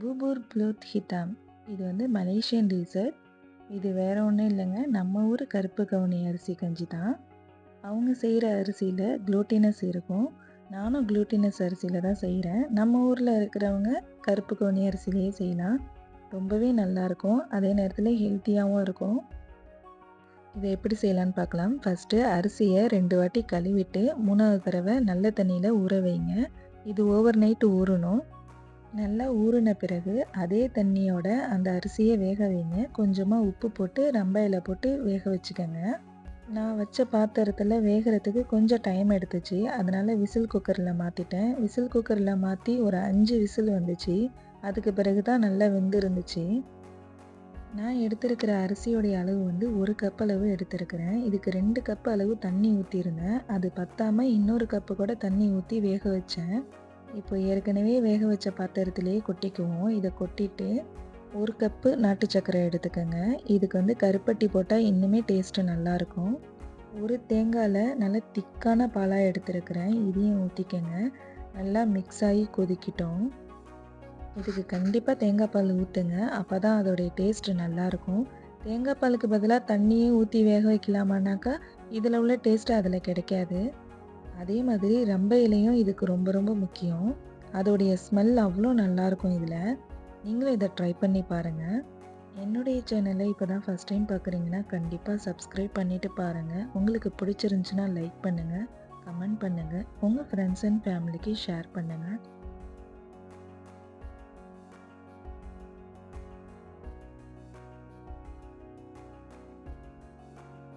பூபூர் ப்ளூத் ஹிதாம். இது வந்து Malaysian t-shirt. இது வேற ஒன்றும் இல்லைங்க, நம்ம ஊர் கருப்பு கவுனி அரிசி கஞ்சி தான். அவங்க செய்கிற அரிசியில் குளூட்டினஸ் இருக்கும். நானும் குளூட்டினஸ் அரிசியில் தான் செய்கிறேன். நம்ம ஊரில் இருக்கிறவங்க கருப்பு கவுனி அரிசியிலேயே செய்யலாம். ரொம்பவே நல்லாயிருக்கும், அதே நேரத்தில் ஹெல்த்தியாகவும் இருக்கும். இதை எப்படி செய்யலான்னு பார்க்கலாம். ஃபஸ்ட்டு அரிசியை 2 வாட்டி கழுவிட்டு 3வது தடவை நல்ல தண்ணியில் ஊற வைங்க. இது ஓவர் நைட்டு ஊறணும். நல்லா ஊறின பிறகு அதே தண்ணியோட அந்த அரிசியை வேக வைங்க. கொஞ்சமாக உப்பு போட்டு ரம்பையில் போட்டு வேக வச்சுக்கோங்க. நான் வச்ச பாத்திரத்தில் வேகிறதுக்கு கொஞ்சம் டைம் எடுத்துச்சு, அதனால் விசில் குக்கரில் மாற்றிட்டேன். விசில் குக்கரில் மாற்றி ஒரு 5 விசில் வந்துச்சு. அதுக்கு பிறகு தான் நல்லா வெந்திருந்துச்சு. நான் எடுத்திருக்கிற அரிசியோடைய அளவு வந்து 1 கப் அளவு எடுத்திருக்கிறேன். இதுக்கு 2 கப் அளவு தண்ணி ஊற்றிருந்தேன். அது பத்தாமல் இன்னொரு கப்பு கூட தண்ணி ஊற்றி வேக வச்சேன். இப்போ ஏற்கனவே வேக வச்ச பாத்திரத்திலேயே கொட்டிக்குவோம். இதை கொட்டிட்டு 1 கப்பு நாட்டு சர்க்கரை எடுத்துக்கோங்க. இதுக்கு வந்து கருப்பட்டி போட்டால் இன்னுமே டேஸ்ட்டு நல்லாயிருக்கும். ஒரு தேங்காயில் நல்லா திக்கான பாலாக எடுத்துருக்கிறேன். இதையும் ஊற்றிக்கங்க. நல்லா மிக்ஸ் ஆகி கொதிக்கிட்டோம். இதுக்கு கண்டிப்பாக தேங்காய் பால் ஊற்றுங்க, அப்போ தான் அதோடைய டேஸ்ட்டு நல்லாயிருக்கும். தேங்காய் பாலுக்கு பதிலாக தண்ணியே ஊற்றி வேக வைக்கலாமான்னாக்கா இதில் உள்ள டேஸ்ட்டு அதில் கிடைக்காது. அதே மாதிரி ரம்பை இலையும் இதுக்கு ரொம்ப ரொம்ப முக்கியம். அதோடைய ஸ்மெல் அவ்வளோ நல்லாயிருக்கும் இதில். நீங்களும் இதை ட்ரை பண்ணி பாருங்கள். என்னுடைய சேனலை இப்போ தான் ஃபஸ்ட் டைம் பார்க்குறீங்கன்னா கண்டிப்பாக சப்ஸ்கிரைப் பண்ணிவிட்டு பாருங்கள். உங்களுக்கு பிடிச்சிருந்துச்சுன்னா லைக் பண்ணுங்கள், கமெண்ட் பண்ணுங்கள், உங்கள் ஃப்ரெண்ட்ஸ் அண்ட் ஃபேமிலிக்கு ஷேர் பண்ணுங்கள்.